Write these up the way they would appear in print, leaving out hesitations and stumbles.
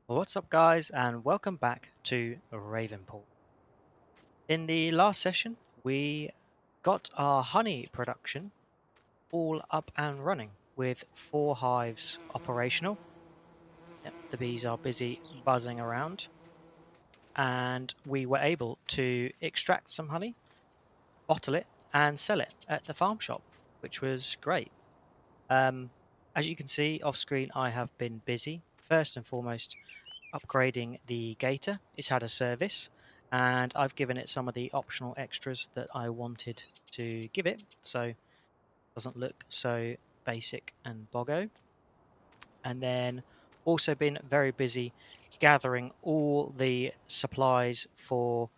What's up guys, and welcome back to Ravenport. In the last session we got our honey production all up and running with 4 hives operational. Yep, the bees are busy buzzing around, and we were able to extract some honey, bottle it and sell it at the farm shop, which was great. As you can see off screen, I have been busy first and foremost upgrading the gator. It's had a service, and I've given it some of the optional extras that I wanted to give it, so it doesn't look so basic and boggo. And then also been very busy gathering all the supplies for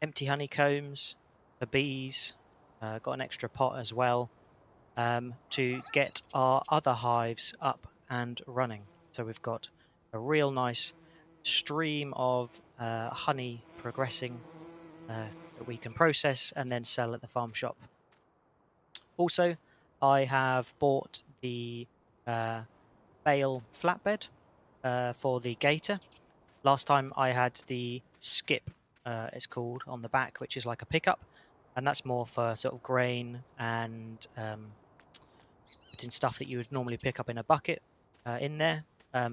empty honeycombs, for bees, got an extra pot as well, to get our other hives up and running. So we've got a real nice stream of honey progressing that we can process and then sell at the farm shop. Also, I have bought the bale flatbed for the gator. Last time I had the skip, it's called, on the back, which is like a pickup, and that's more for sort of grain and putting stuff that you would normally pick up in a bucket in there.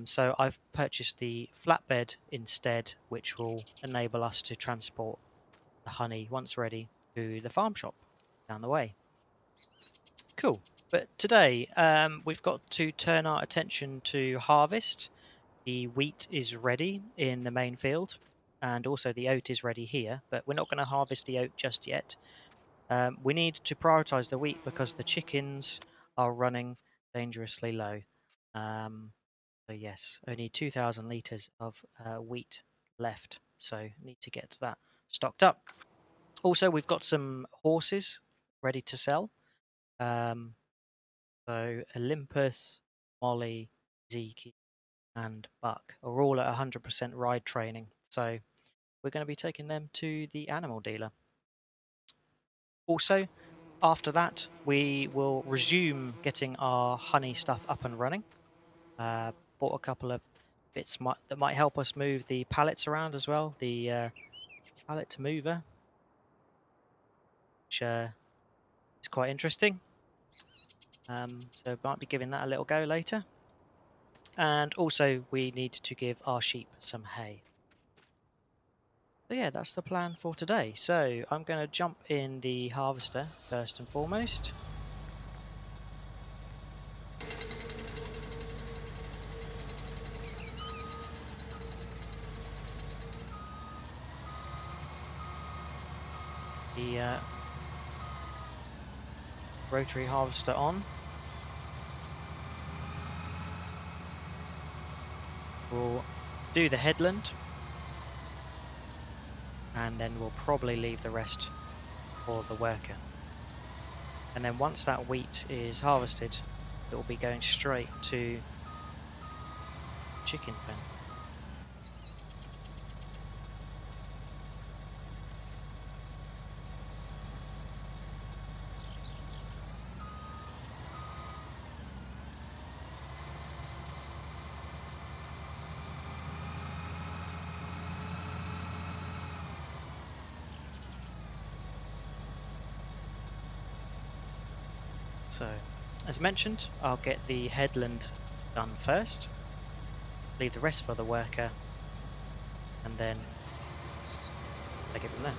So I've purchased the flatbed instead, which will enable us to transport the honey once ready to the farm shop down the way. Cool. But today we've got to turn our attention to harvest. The wheat is ready in the main field, and also the oat is ready here, but we're not going to harvest the oat just yet. We need to prioritize the wheat because the chickens are running dangerously low. So yes, only 2,000 litres of wheat left, so need to get that stocked up. Also, we've got some horses ready to sell. So Olympus, Molly, Zeke, and Buck are all at 100% ride training, so we're going to be taking them to the animal dealer. Also, after that, we will resume getting our honey stuff up and running. Bought a couple of bits that might help us move the pallets around as well. The pallet mover, which is quite interesting. So might be giving that a little go later. And also, we need to give our sheep some hay. So yeah, that's the plan for today. So I'm going to jump in the harvester first and foremost. The rotary harvester on. We'll do the headland, and then we'll probably leave the rest for the worker. And then once that wheat is harvested, it will be going straight to chicken pen. So, as mentioned, I'll get the headland done first, leave the rest for the worker, and then take it from there.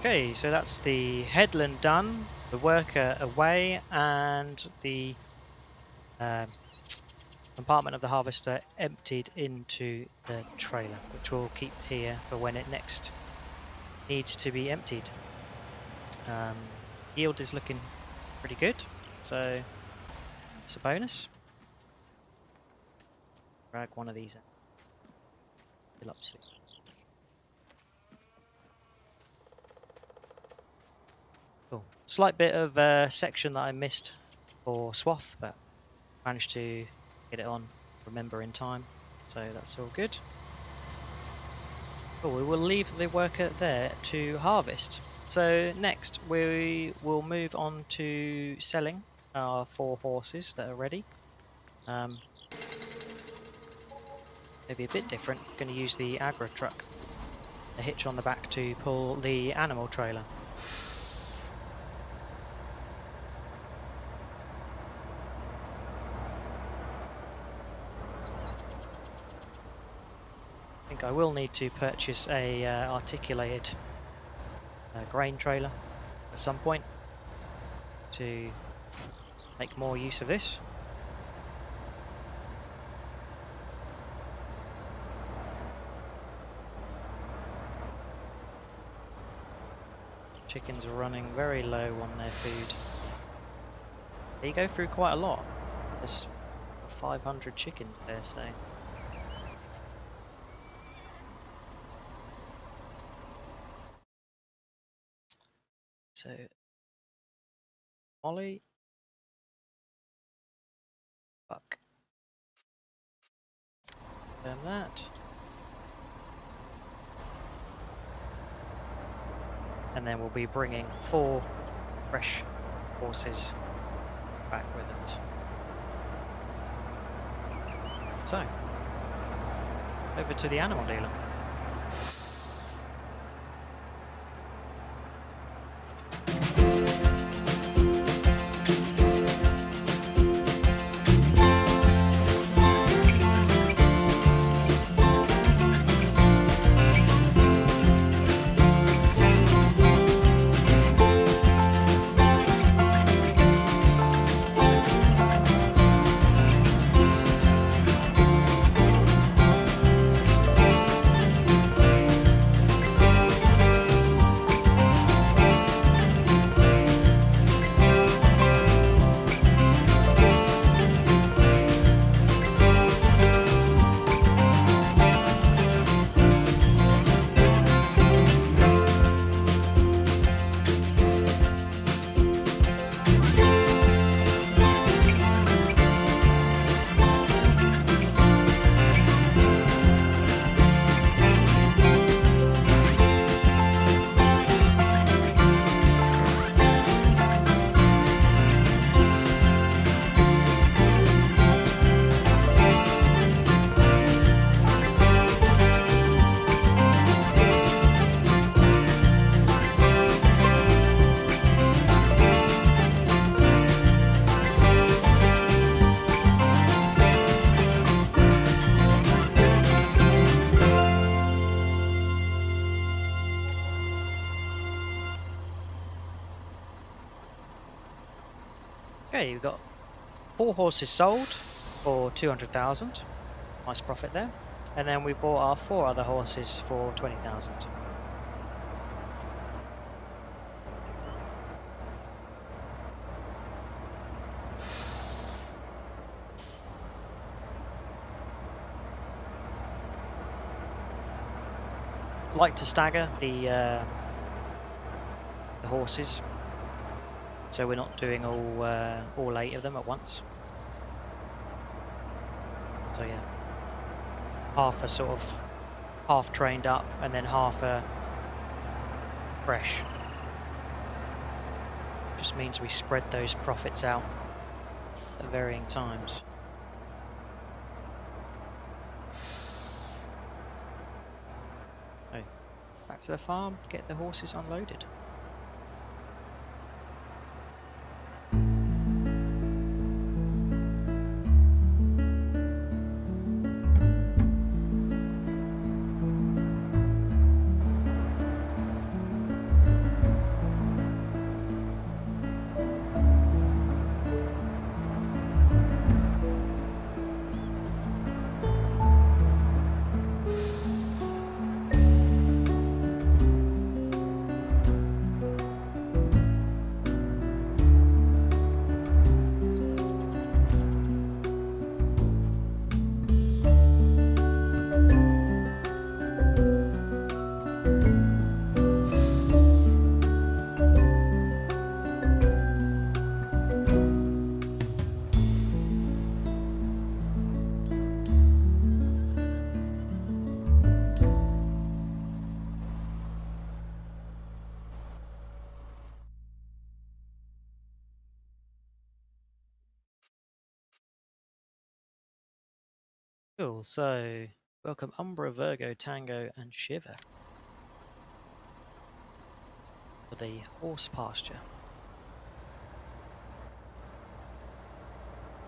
Okay, so that's the headland done, the worker away, and the compartment of the harvester emptied into the trailer, which we'll keep here for when it next needs to be emptied. Yield is looking pretty good, so that's a bonus. Drag one of these out. Fill up soon. Cool. Slight bit of section that I missed for swath, but managed to get it on, remember in time, so that's all good. Cool, we will leave the worker there to harvest. So next we will move on to selling our 4 horses that are ready. Maybe a bit different, going to use the agri truck, the hitch on the back to pull the animal trailer. I think I will need to purchase a articulated grain trailer at some point to make more use of this. Chickens are running very low on their food. They go through quite a lot. There's 500 chickens there, so Molly, Buck, confirm that, and then we'll be bringing 4 fresh horses back with us. So, over to the animal dealer. Okay, we've got 4 horses sold for 200,000. Nice profit there. And then we bought our 4 other horses for 20,000. Like to stagger the horses, so we're not doing all 8 of them at once. So yeah, half are sort of half trained up and then half are fresh. Just means we spread those profits out at varying times. So back to the farm, get the horses unloaded. Cool, so welcome Umbra, Virgo, Tango and Shiver for the horse pasture.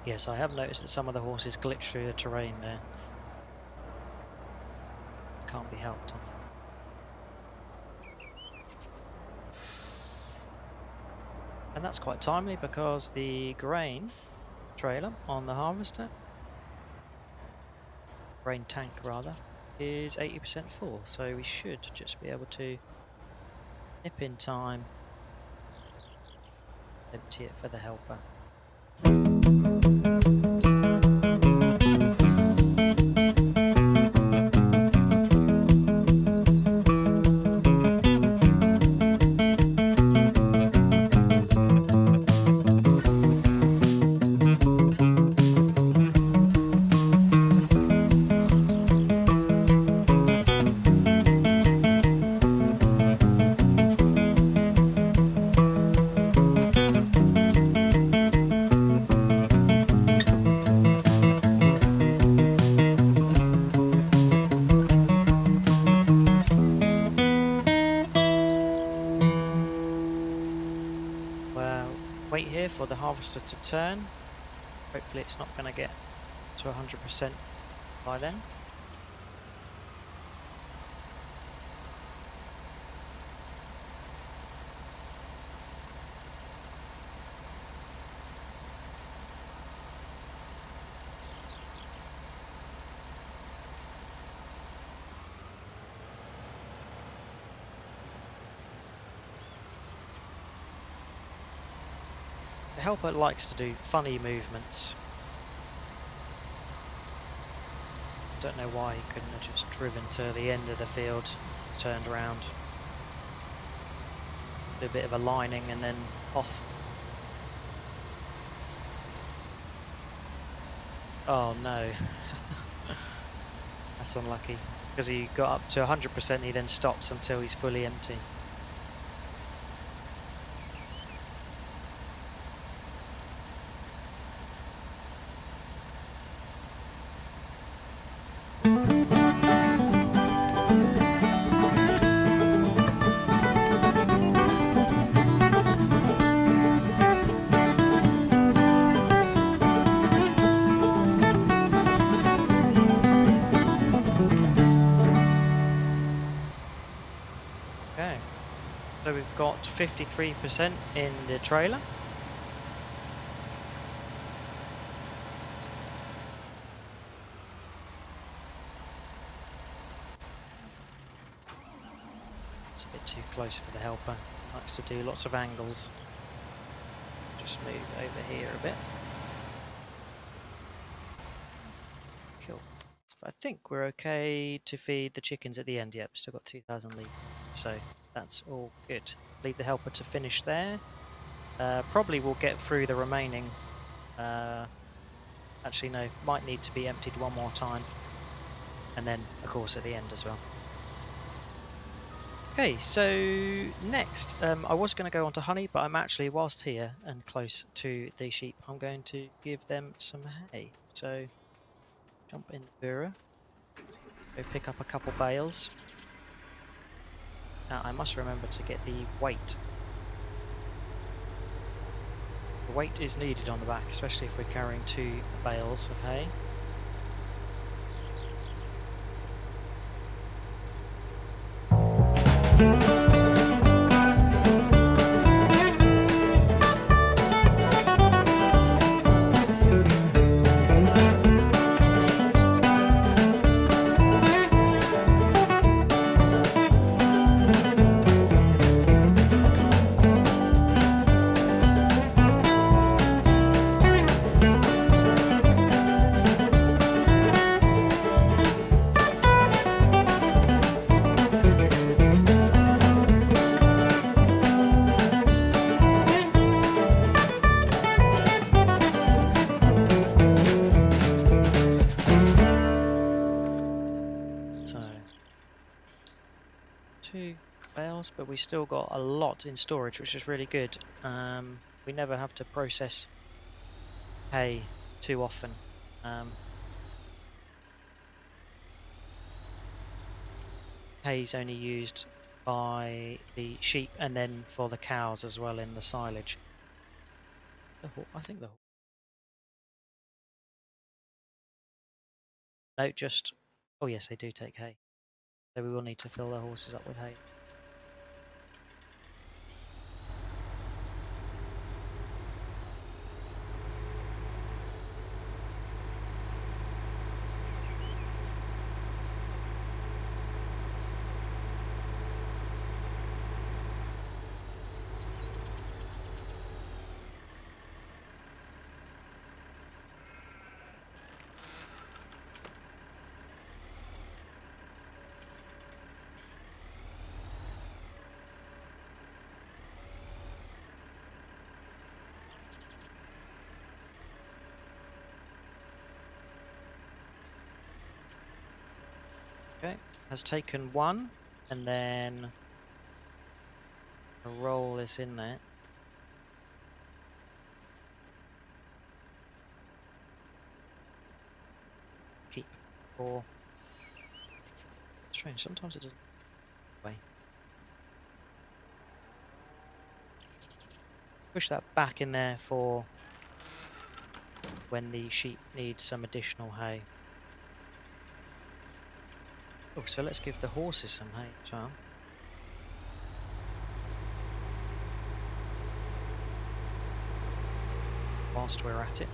Yes, I have noticed that some of the horses glitch through the terrain there. Can't be helped. And that's quite timely because the grain trailer on the harvester, grain tank rather, is 80% full, so we should just be able to nip in time, empty it for the helper. Wait here for the harvester to turn. Hopefully it's not going to get to 100% by then. The helper likes to do funny movements. Don't know why he couldn't have just driven to the end of the field, turned around, do a bit of a lining and then off. Oh no, that's unlucky, because he got up to 100%, he then stops until he's fully empty. Okay, so we've got 53% in the trailer. It's a bit too close for the helper. He likes to do lots of angles. Just move over here a bit. Cool. But I think we're okay to feed the chickens at the end. Yep, still got 2,000 litres, so that's all good. Leave the helper to finish there. Probably we'll get through the remaining. Actually, no, might need to be emptied one more time, and then, of course, at the end as well. Okay, so next, I was going to go on to honey, but I'm actually, whilst here and close to the sheep, I'm going to give them some hay. So jump in the Vera, go pick up a couple bales. Now I must remember to get the weight. The weight is needed on the back, especially if we're carrying 2 bales of hay. But we still got a lot in storage, which is really good. We never have to process hay too often. hay is only used by the sheep and then for the cows as well in the silage. I think the no, just oh yes, they do take hay. So we will need to fill the horses up with hay. Okay, has taken one, and then I'll roll this in there. Keep for strange. Sometimes it doesn't. Way. Push that back in there for when the sheep need some additional hay. Oh, so let's give the horses some hay as well. Whilst we're at it.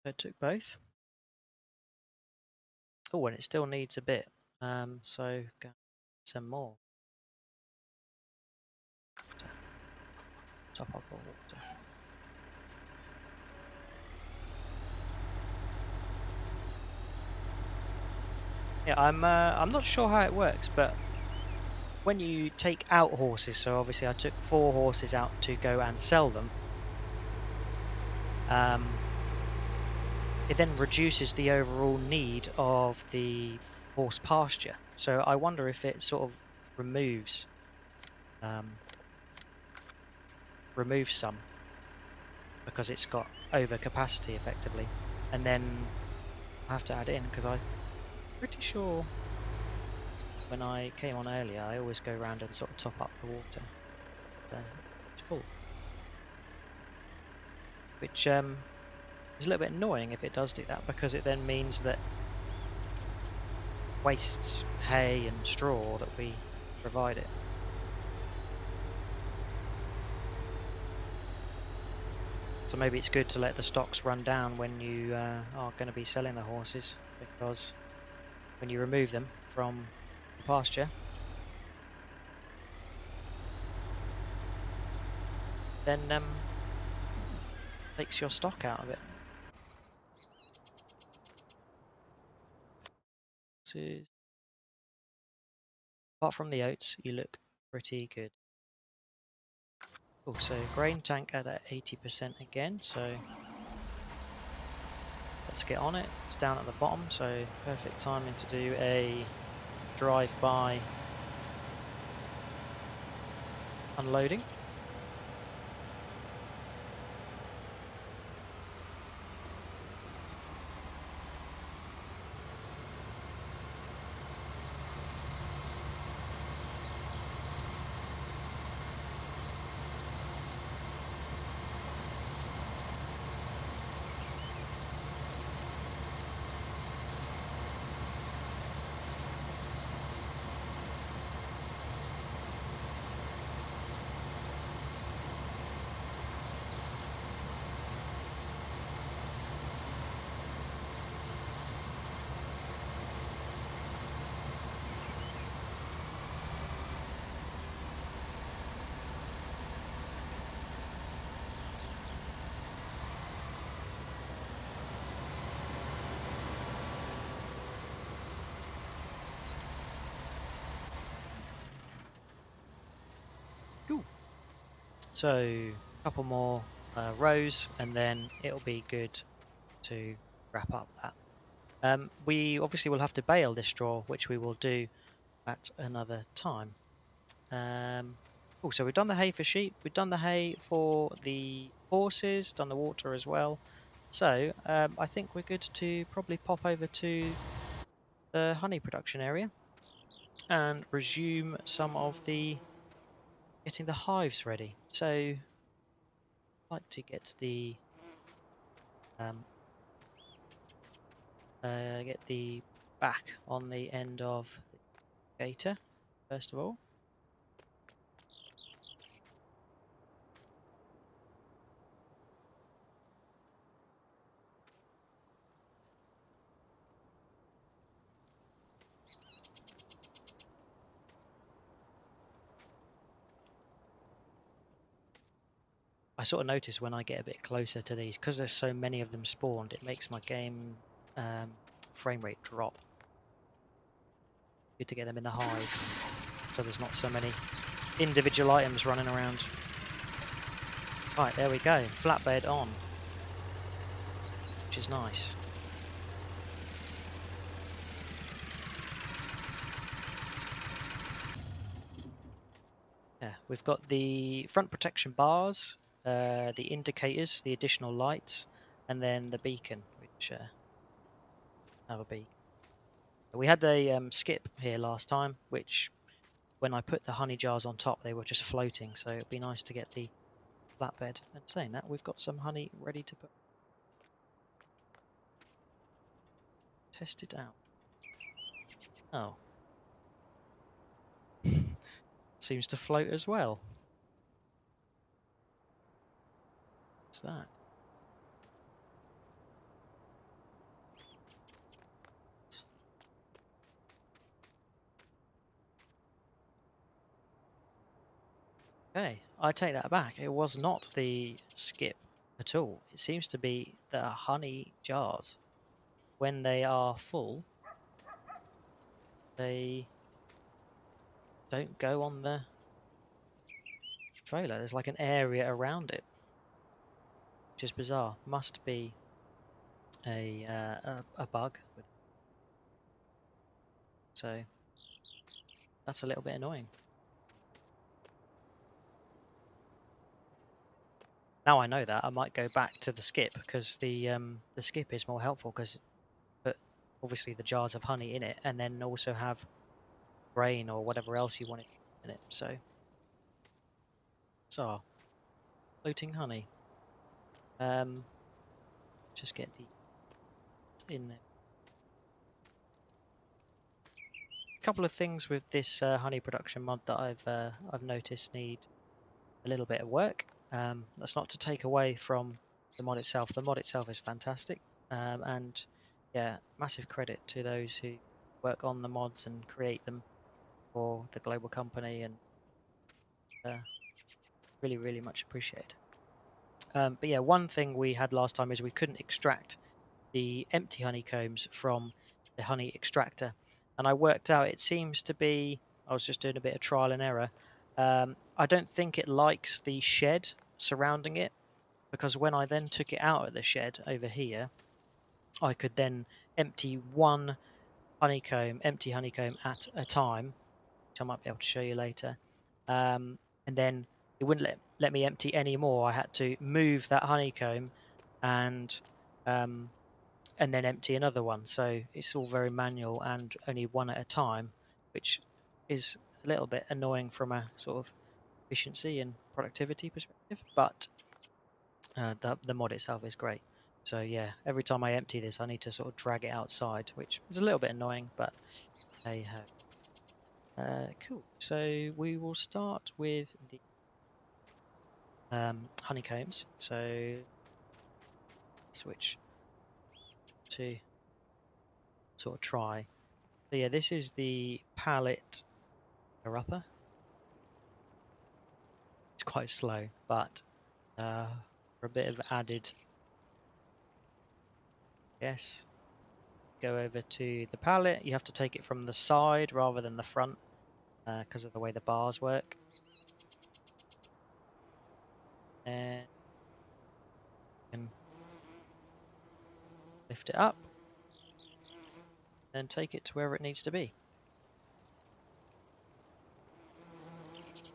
So it took both. Oh, and it still needs a bit. So go some more. Top up the water. Yeah, I'm not sure how it works, but when you take out horses, so obviously I took 4 horses out to go and sell them, it then reduces the overall need of the horse pasture. So I wonder if it sort of removes some because it's got overcapacity effectively, and then I have to add it in because I'm pretty sure when I came on earlier I always go around and sort of top up the water. It's full, which is a little bit annoying if it does do that, because it then means that wastes hay and straw that we provide it. So maybe it's good to let the stocks run down when you are going to be selling the horses, because when you remove them from the pasture, then takes your stock out of it. So, apart from the oats, you look pretty good. Also, grain tank at 80% again, so let's get on it. It's down at the bottom, so perfect timing to do a drive-by unloading. So a couple more rows, and then it'll be good to wrap up that. We obviously will have to bale this straw, which we will do at another time. So we've done the hay for sheep, we've done the hay for the horses, done the water as well. So I think we're good to probably pop over to the honey production area and resume some of the getting the hives ready. So I'd like to get the um, back on the end of the gator first of all. I sort of notice when I get a bit closer to these, because there's so many of them spawned, it makes my game frame rate drop. Good to get them in the hive, so there's not so many individual items running around. Right, there we go, flatbed on, which is nice. Yeah, we've got the front protection bars, the indicators, the additional lights, and then the beacon, which have a beacon. We had a skip here last time, which when I put the honey jars on top, they were just floating, so it'd be nice to get the flatbed. And saying that, we've got some honey ready to put. Test it out. Oh. Seems to float as well. What's that? Okay, I take that back. It was not the skip at all. It seems to be the honey jars. When they are full, they don't go on the trailer. There's like an area around it, which is bizarre. Must be a bug. So that's a little bit annoying. Now I know that, I might go back to the skip, because the skip is more helpful, because put obviously the jars of honey in it, and then also have grain or whatever else you want in it. So floating honey. Just get the in there. A couple of things with this honey production mod that I've noticed need a little bit of work. That's not to take away from the mod itself. The mod itself is fantastic, and yeah, massive credit to those who work on the mods and create them for the global company, and really, really much appreciated. But yeah, one thing we had last time is we couldn't extract the empty honeycombs from the honey extractor, and I worked out it seems to be, I was just doing a bit of trial and error. I don't think it likes the shed surrounding it, because when I then took it out of the shed over here, I could then empty one empty honeycomb at a time, which I might be able to show you later. And then it wouldn't let me empty any more. I had to move that honeycomb and then empty another one. So it's all very manual and only one at a time, which is a little bit annoying from a sort of efficiency and productivity perspective. But the mod itself is great. So yeah, every time I empty this, I need to sort of drag it outside, which is a little bit annoying, but hey ho. Cool. So we will start with the honeycombs. So switch to sort of try. So yeah, this is the palette upper. It's quite slow, but for a bit of added, yes. Go over to the palette. You have to take it from the side rather than the front, because of the way the bars work. And lift it up and take it to wherever it needs to be,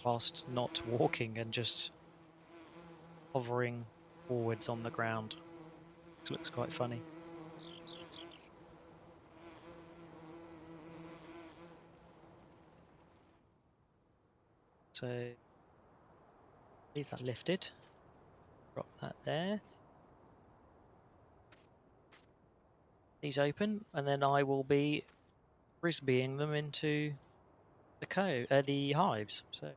whilst not walking and just hovering forwards on the ground. Which looks quite funny. So leave that lifted, drop that there. These open, and then I will be frisbeeing them into the hives. So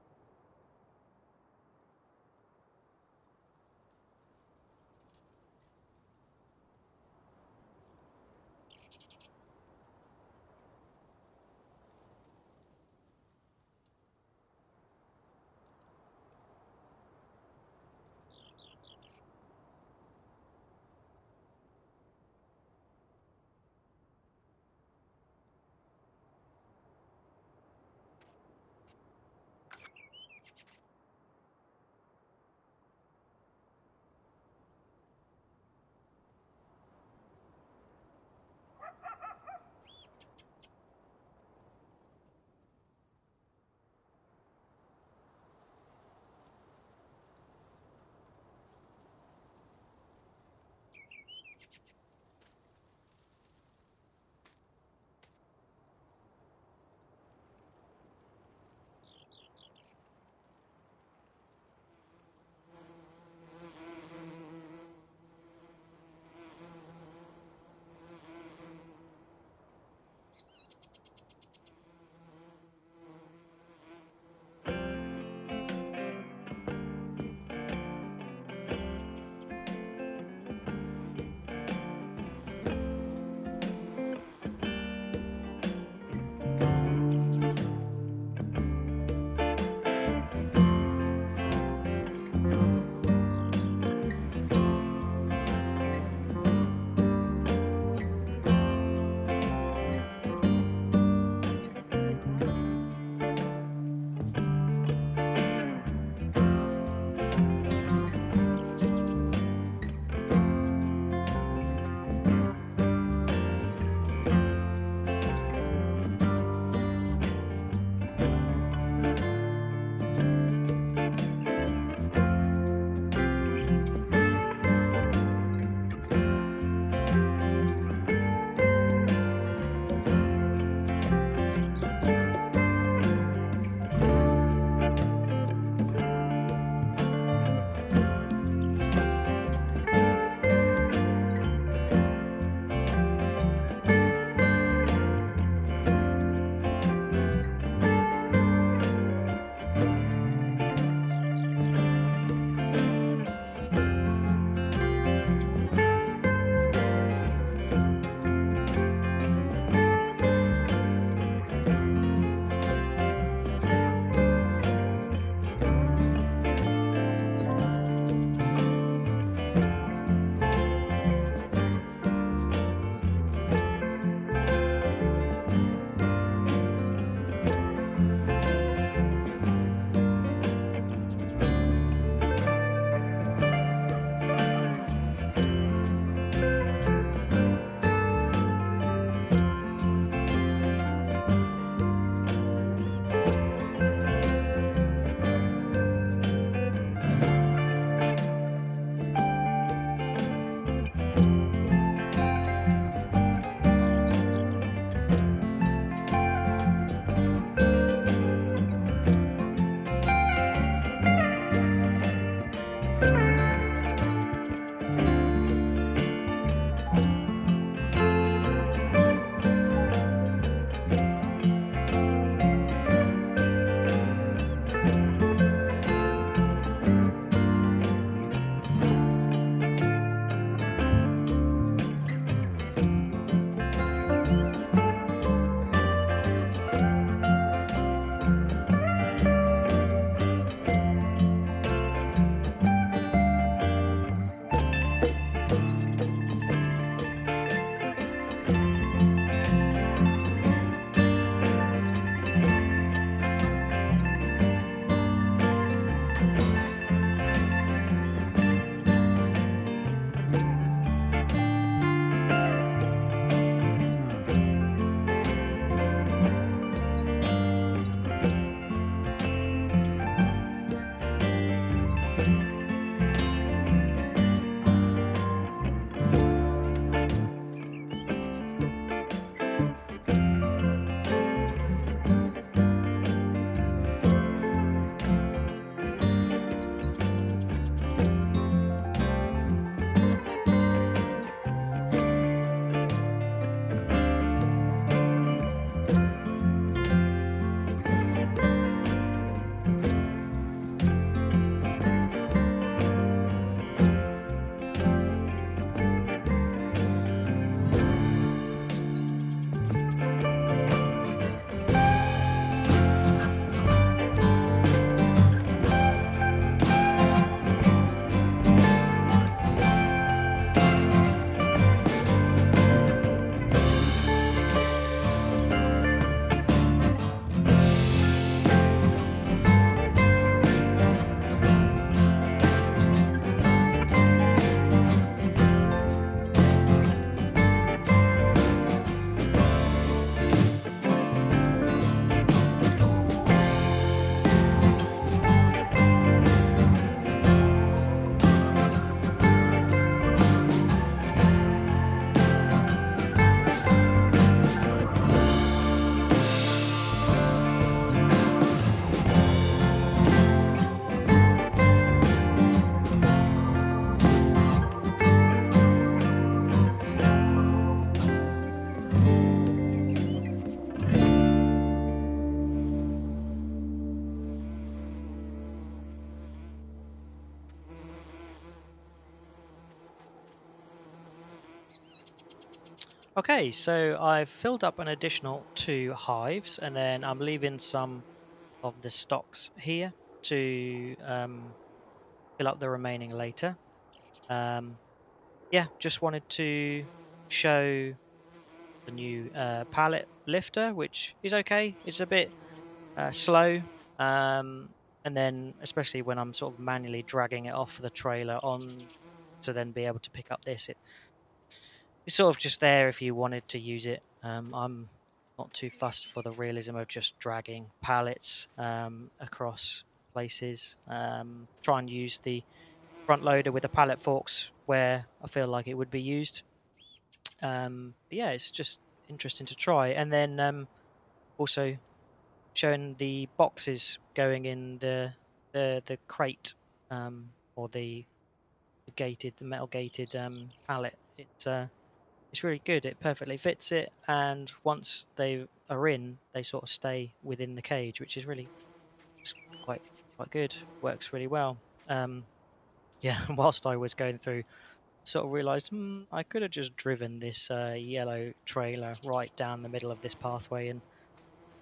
Okay, so I've filled up an additional 2 hives, and then I'm leaving some of the stocks here to fill up the remaining later. Yeah, just wanted to show the new pallet lifter, which is okay. It's a bit slow, and then especially when I'm sort of manually dragging it off the trailer on to then be able to pick up this, it's sort of just there if you wanted to use it. I'm not too fussed for the realism of just dragging pallets across places. Try and use the front loader with the pallet forks where I feel like it would be used. But yeah, it's just interesting to try. And then also showing the boxes going in the crate or the metal gated pallet. It's really good. It perfectly fits it, and once they are in, they sort of stay within the cage, which is really it's quite good. Works really well. Yeah, whilst I was going through, sort of realised I could have just driven this yellow trailer right down the middle of this pathway and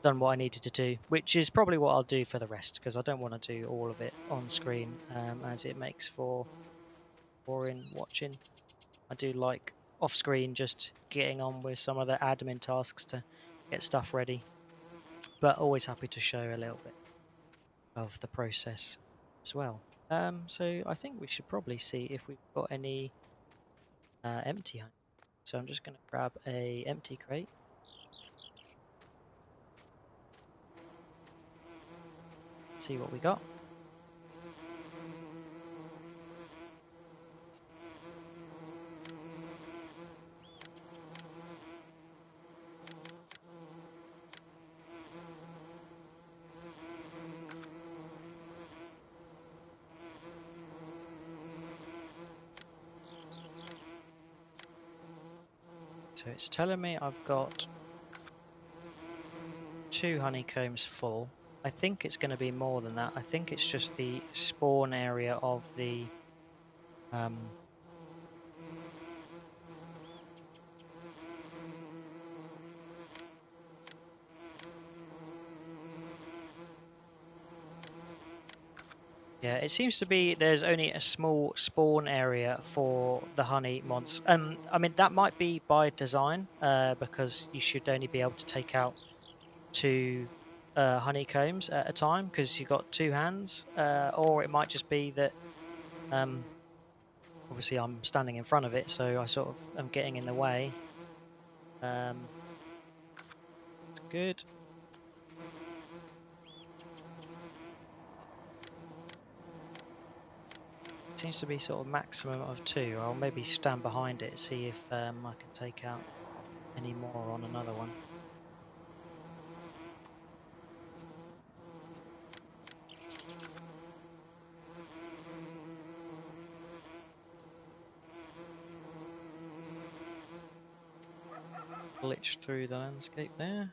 done what I needed to do, which is probably what I'll do for the rest because I don't want to do all of it on screen, as it makes for boring watching. I do like off screen just getting on with some of the admin tasks to get stuff ready, but always happy to show a little bit of the process as well. So I think we should probably see if we've got any empty honey. So I'm just going to grab a empty crate. See what we got. So it's telling me I've got 2 honeycombs full. I think it's going to be more than that. I think it's just the spawn area of the um, yeah, it seems to be there's only a small spawn area for the honey mods. I mean that might be by design, because you should only be able to take out 2 honeycombs at a time because you've got 2 hands, or it might just be that um, obviously I'm standing in front of it, so I sort of am getting in the way. It's good. Seems to be sort of maximum of 2. I'll maybe stand behind it, see if I can take out any more on another one. Glitch through the landscape there.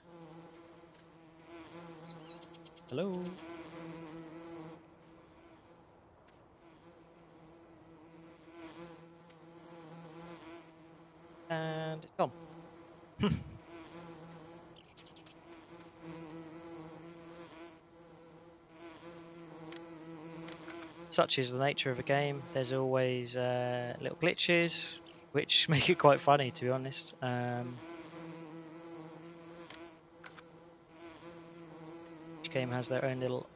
Hello. And it's gone. Such is the nature of a game. There's always little glitches, which make it quite funny, to be honest. Each game has their own little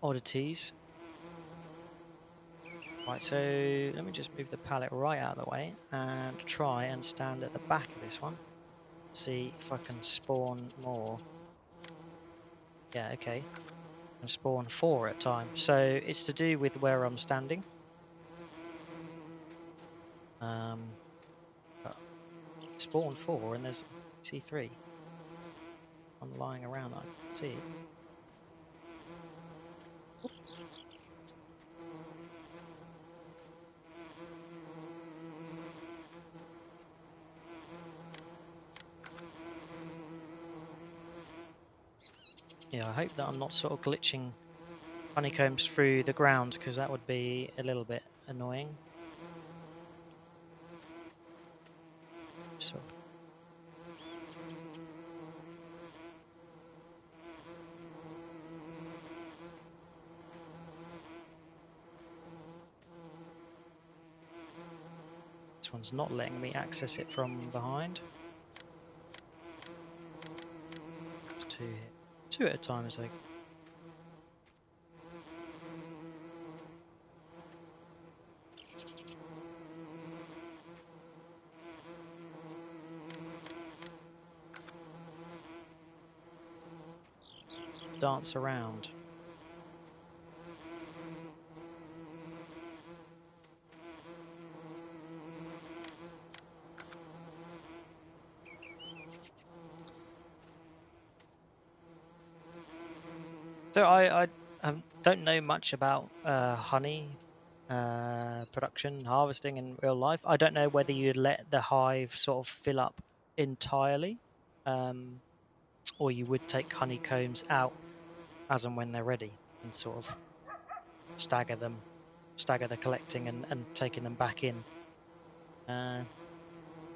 oddities. Right, so let me just move the pallet right out of the way and try and stand at the back of this one. See if I can spawn more. Yeah, okay. And spawn 4 at a time. So it's to do with where I'm standing. Spawn 4 and there's see 3. I'm lying around. I can see. Oops. Yeah, I hope that I'm not sort of glitching honeycombs through the ground because that would be a little bit annoying. So This one's not letting me access it from behind. There's two here. Two at a time is okay. Dance around. So I don't know much about honey production, harvesting in real life. I don't know whether you'd let the hive sort of fill up entirely, or you would take honeycombs out as and when they're ready and sort of stagger the collecting and taking them back in. Don't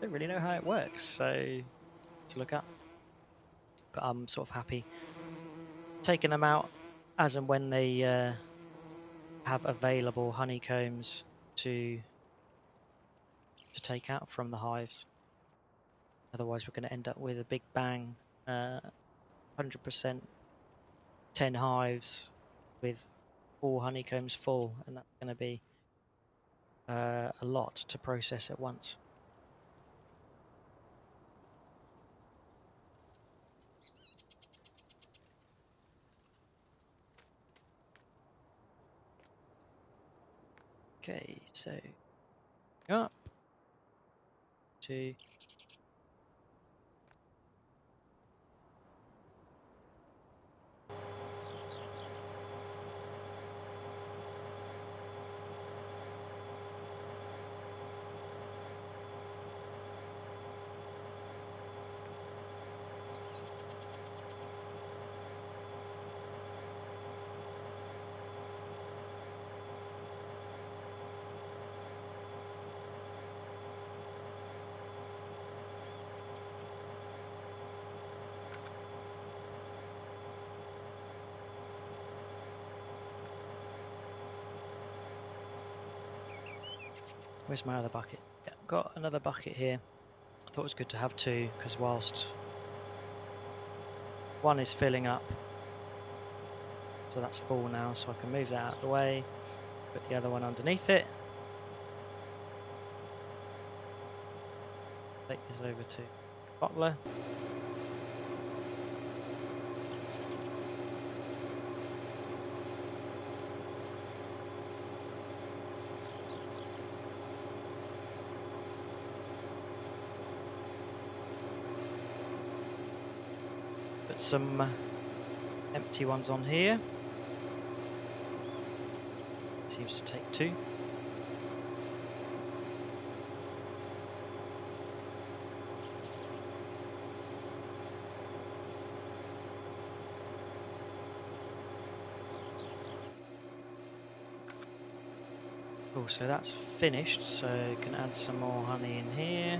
really know how it works, so to look up. But I'm sort of happy taking them out as and when they have available honeycombs to take out from the hives. Otherwise, we're going to end up with a big bang, 100% 10 hives with all honeycombs full, and that's going to be a lot to process at once. Okay, so up to where's my other bucket? Yeah, got another bucket here. I thought it was good to have two because whilst one is filling up, so that's full now, so I can move that out of the way, put the other one underneath it. Take this over to bottler. Put some empty ones on here. Seems to take two. Cool, so that's finished, so you can add some more honey in here.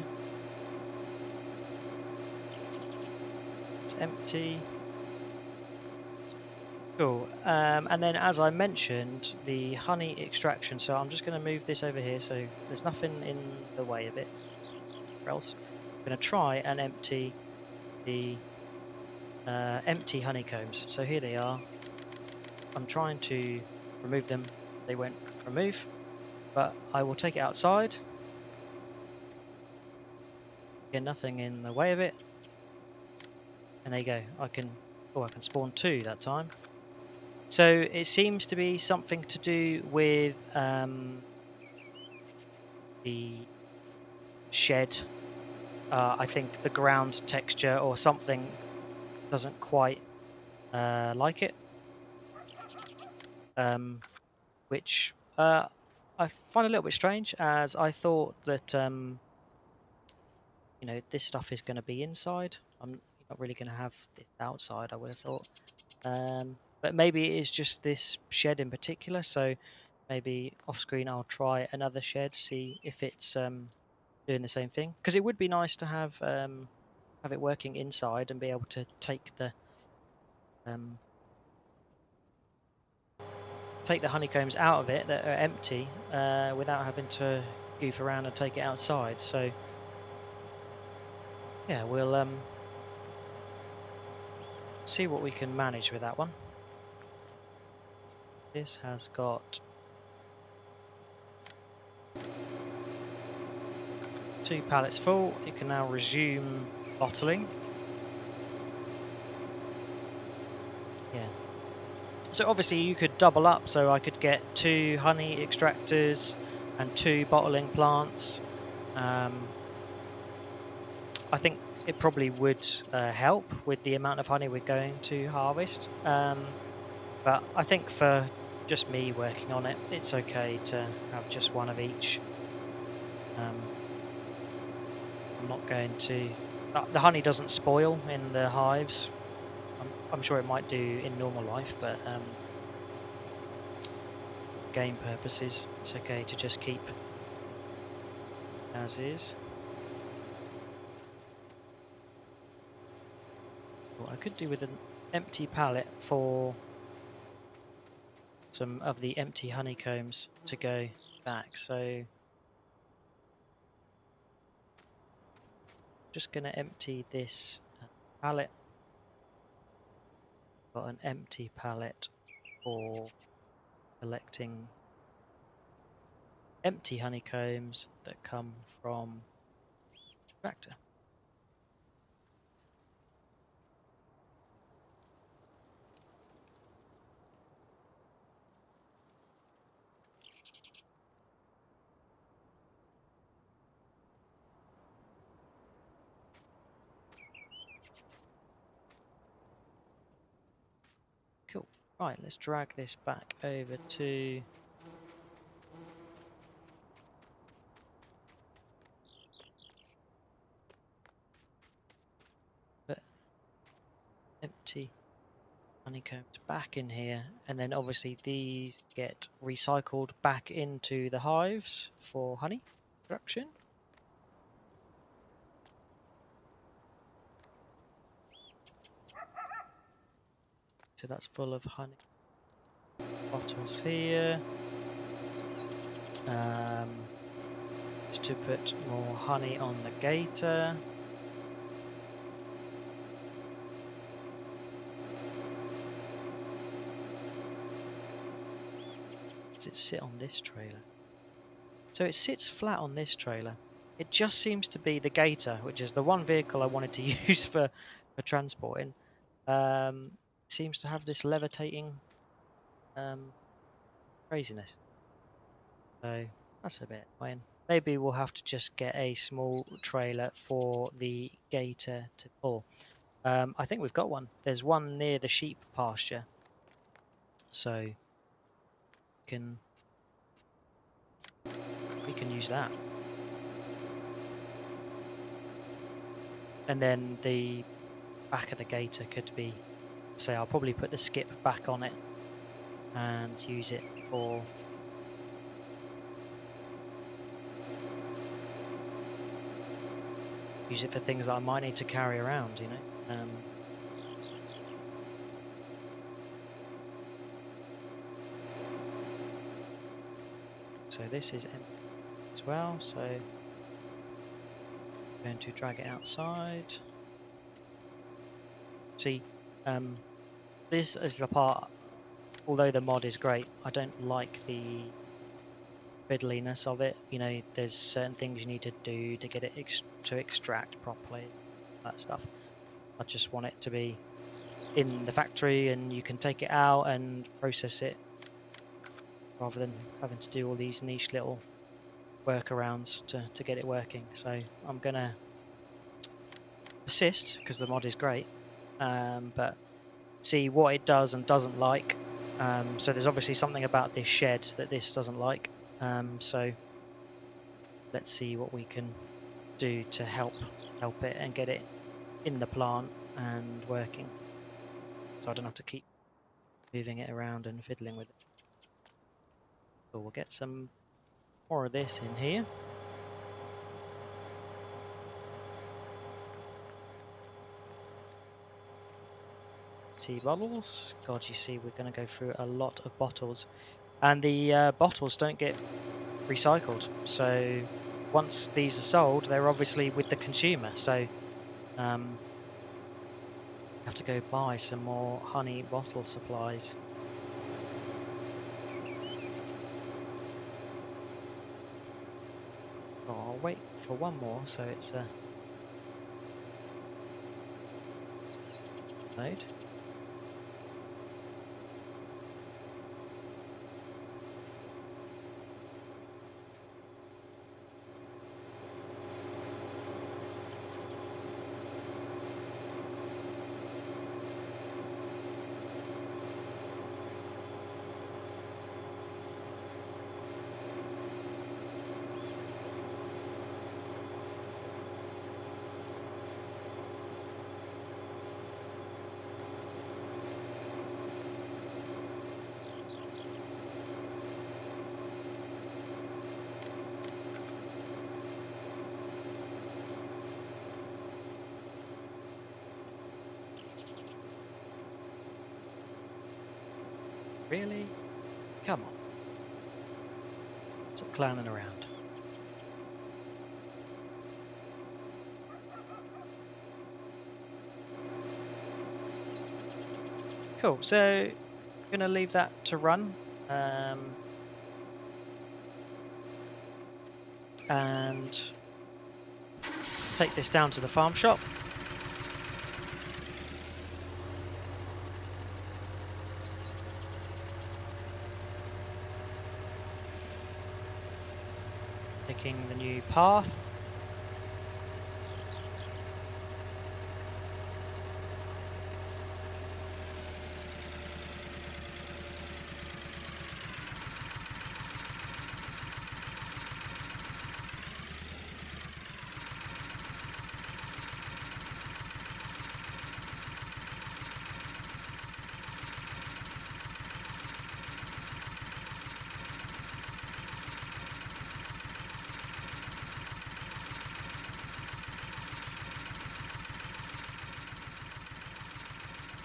It's empty. Cool, and then as I mentioned, the honey extraction, so I'm just going to move this over here so there's nothing in the way of it, or else I'm going to try and empty the empty honeycombs. So here they are. I'm trying to remove them, they won't remove, but I will take it outside. Get nothing in the way of it, and there you go. I can spawn two that time. So it seems to be something to do with the shed. I think the ground texture or something doesn't quite like it, which I find a little bit strange, as I thought that this stuff is going to be inside. I'm not really going to have it outside, I would have thought. But maybe it is just this shed in particular, so maybe off screen I'll try another shed, see if it's doing the same thing, because it would be nice to have it working inside and be able to take the honeycombs out of it that are empty without having to goof around and take it outside. So yeah, we'll see what we can manage with that one. This has got 2 pallets full. It can now resume bottling. Yeah. So obviously you could double up, so I could get 2 honey extractors and 2 bottling plants. I think it probably would help with the amount of honey we're going to harvest. But I think for just me working on it, it's okay to have just 1 of each. I'm not going to... the honey doesn't spoil in the hives. I'm sure it might do in normal life, but game purposes, it's okay to just keep as is. What I could do with an empty pallet for some of the empty honeycombs to go back. So just going to empty this pallet. Got an empty pallet for collecting empty honeycombs that come from the tractor. Cool. Right, let's drag this back over to the empty honeycombs back in here, and then obviously these get recycled back into the hives for honey production. So that's full of honey bottles here. To put more honey on the gator. Does it sit on this trailer? So it sits flat on this trailer. It just seems to be the gator, which is the one vehicle I wanted to use for transporting. Seems to have this levitating craziness. So that's a bit annoying. Maybe we'll have to just get a small trailer for the gator to pull. I think we've got one. There's one near the sheep pasture. So we can use that. And then the back of the gator could be, say, I'll probably put the skip back on it and use it for things that I might need to carry around, you know. So this is empty as well, so I'm going to drag it outside. See, this is the part, although the mod is great, I don't like the fiddliness of it. You know, there's certain things you need to do to get it to extract properly, that stuff. I just want it to be in the factory and you can take it out and process it rather than having to do all these niche little workarounds to get it working. So I'm gonna persist because the mod is great, but see what it does and doesn't like. So there's obviously something about this shed that this doesn't like. So let's see what we can do to help it and get it in the plant and working, so I don't have to keep moving it around and fiddling with it. So we'll get some more of this in here. Tea bottles. God, you see, we're going to go through a lot of bottles, and the bottles don't get recycled. So once these are sold, they're obviously with the consumer. So have to go buy some more honey bottle supplies. Oh, I'll wait for one more, so it's a load. Really? Come on. Stop clowning around. Cool, so I'm going to leave that to run. And take this down to the farm shop. Picking the new path.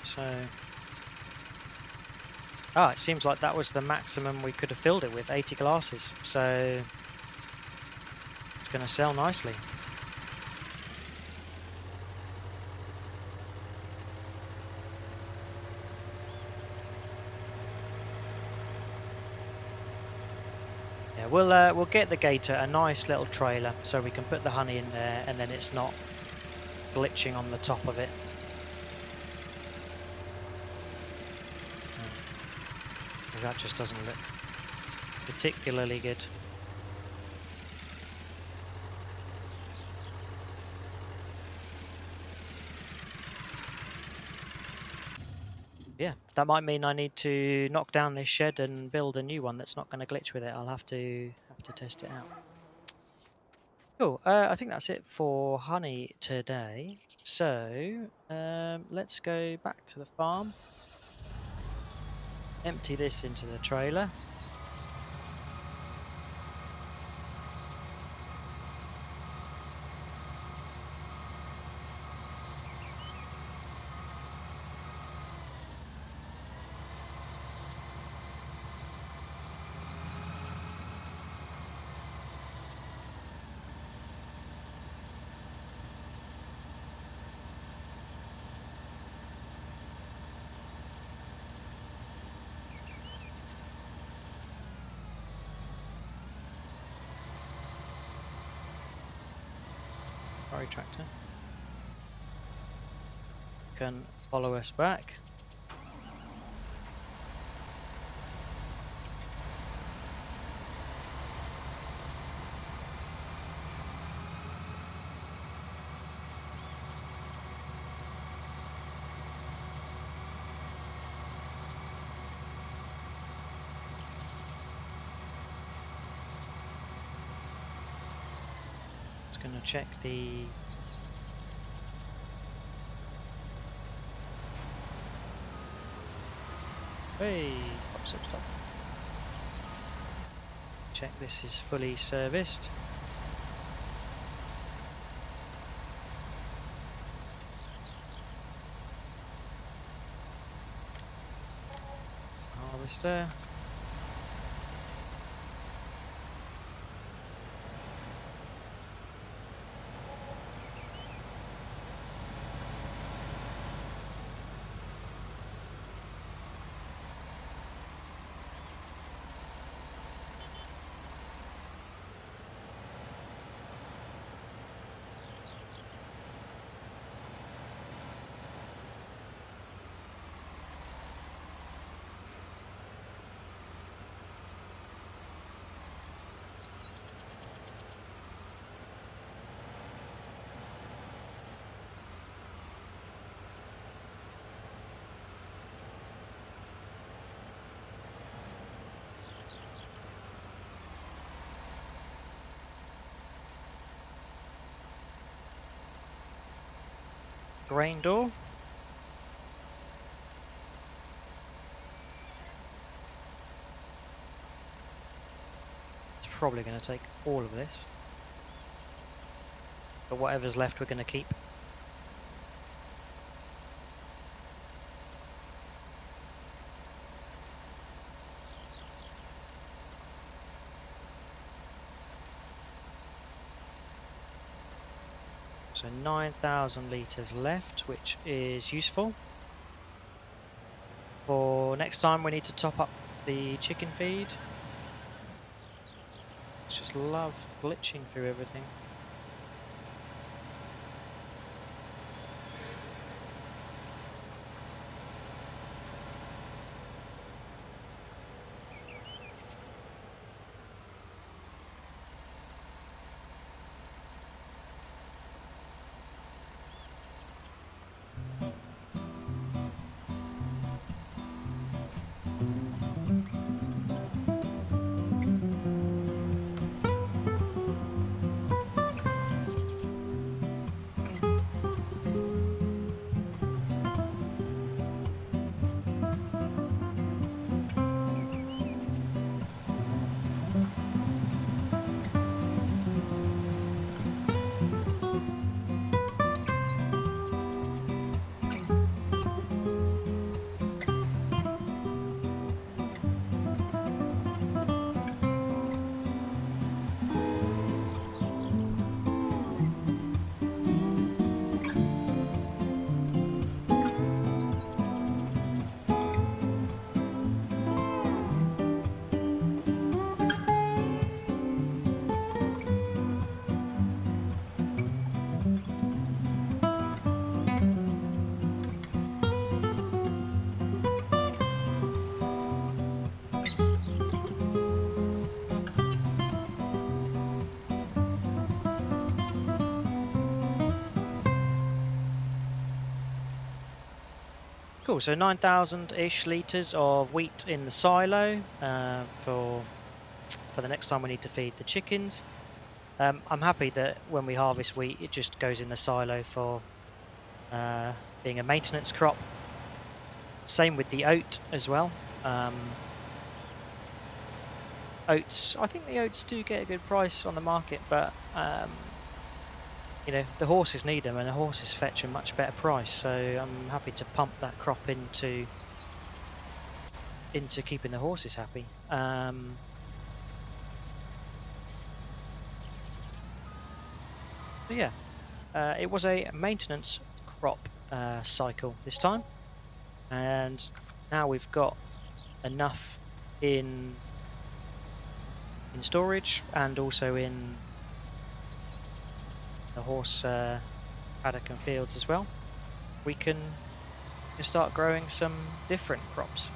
So, it seems like that was the maximum we could have filled it with, 80 glasses. So it's going to sell nicely. Yeah, we'll get the gator a nice little trailer so we can put the honey in there, and then it's not glitching on the top of it. Because that just doesn't look particularly good. Yeah, that might mean I need to knock down this shed and build a new one that's not going to glitch with it. I'll have to test it out. Cool. I think that's it for honey today. So let's go back to the farm. Empty this into the trailer. Sorry, tractor. Can follow us back. Just going to check the hey, stop. Check this is fully serviced. Harvester. grain door. It's probably going to take all of this, but whatever's left we're going to keep. So 9,000 litres left, which is useful. For next time we need to top up the chicken feed. Just love glitching through everything. Cool, so 9,000-ish litres of wheat in the silo for the next time we need to feed the chickens. I'm happy that when we harvest wheat, it just goes in the silo for being a maintenance crop. Same with the oat as well. Oats, I think the oats do get a good price on the market, but you know, the horses need them, and the horses fetch a much better price. So I'm happy to pump that crop into keeping the horses happy. But yeah, it was a maintenance crop cycle this time, and now we've got enough in storage and also in the horse paddock and fields as well. We can start growing some different crops.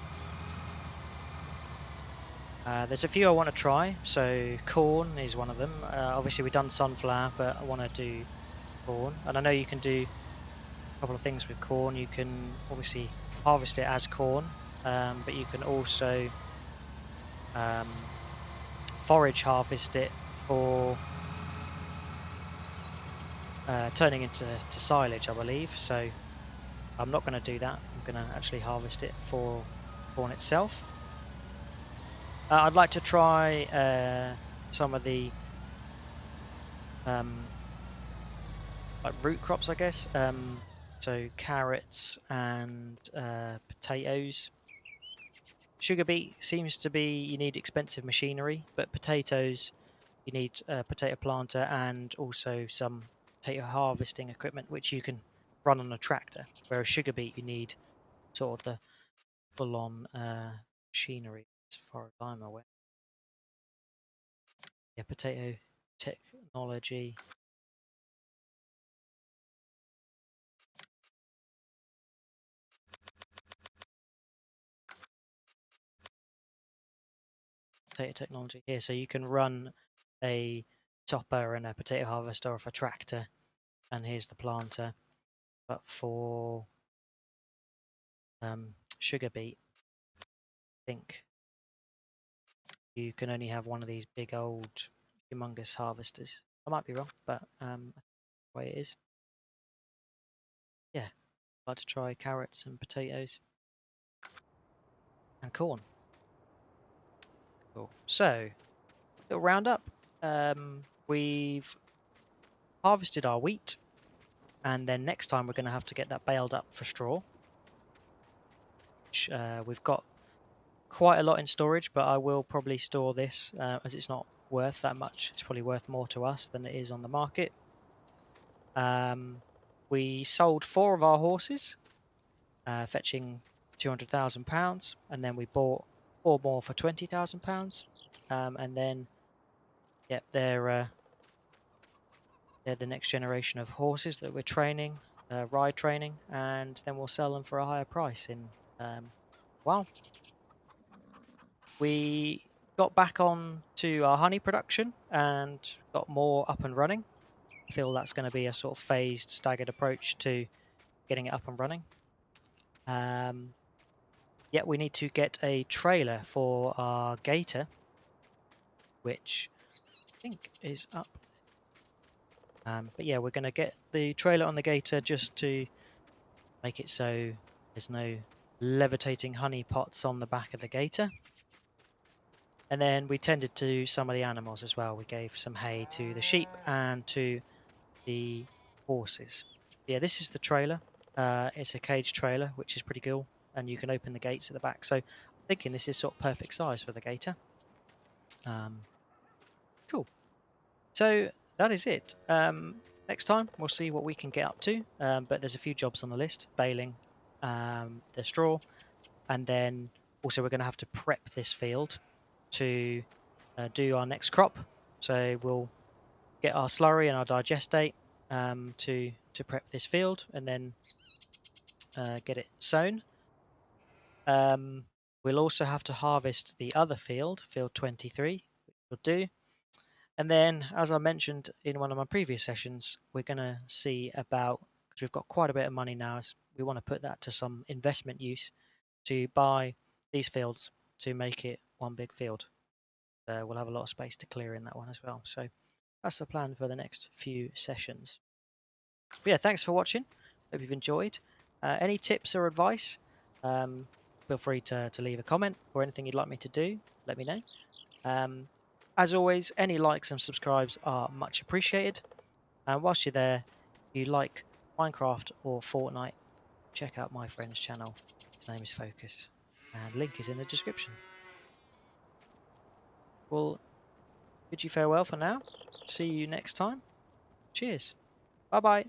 There's a few I want to try. So corn is one of them. Obviously we've done sunflower, but I want to do corn, and I know you can do a couple of things with corn. You can obviously harvest it as corn, but you can also forage harvest it for turning into silage, I believe. So I'm not going to do that. I'm going to actually harvest it for corn itself. I'd like to try some of the like root crops, I guess. So carrots and potatoes. Sugar beet seems to be you need expensive machinery, but potatoes you need a potato planter and also some potato harvesting equipment, which you can run on a tractor. Whereas sugar beet you need sort of the full-on machinery, as far as I'm aware. Yeah, potato technology. Potato technology here, so you can run a topper and a potato harvester off a tractor, and here's the planter. But for sugar beet, I think you can only have one of these big old humongous harvesters. I might be wrong, but that's the way it is. yeah, I'd like to try carrots and potatoes and corn. Cool. So, little roundup. We've harvested our wheat, and then next time we're going to have to get that baled up for straw. Which, we've got quite a lot in storage, but I will probably store this as it's not worth that much. It's probably worth more to us than it is on the market. We sold 4 of our horses, fetching £200,000, and then we bought 4 more for £20,000. And then, yep, they're the next generation of horses that we're training, ride training, and then we'll sell them for a higher price in well. We got back on to our honey production and got more up and running. I feel that's going to be a sort of phased, staggered approach to getting it up and running. Yeah, we need to get a trailer for our gator, which I think is up. But yeah, we're going to get the trailer on the gator just to make it so there's no levitating honey pots on the back of the gator. And then we tended to some of the animals as well. We gave some hay to the sheep and to the horses. Yeah, this is the trailer. It's a cage trailer, which is pretty cool, and you can open the gates at the back. So I'm thinking this is sort of perfect size for the gator. Cool. So that is it. Next time we'll see what we can get up to. But there's a few jobs on the list: baling, the straw, and then also we're going to have to prep this field to do our next crop. So we'll get our slurry and our digestate to prep this field, and then get it sown. We'll also have to harvest the other field, field 23, which we'll do. And then, as I mentioned in one of my previous sessions, we're going to see about, because we've got quite a bit of money now, we want to put that to some investment use to buy these fields to make it one big field. We'll have a lot of space to clear in that one as well. So that's the plan for the next few sessions. But yeah, thanks for watching. Hope you've enjoyed. Any tips or advice, feel free to leave a comment, or anything you'd like me to do, let me know. As always, any likes and subscribes are much appreciated. And whilst you're there, if you like Minecraft or Fortnite, check out my friend's channel. His name is Focus, and link is in the description. Well, bid you farewell for now. See you next time. Cheers. Bye bye.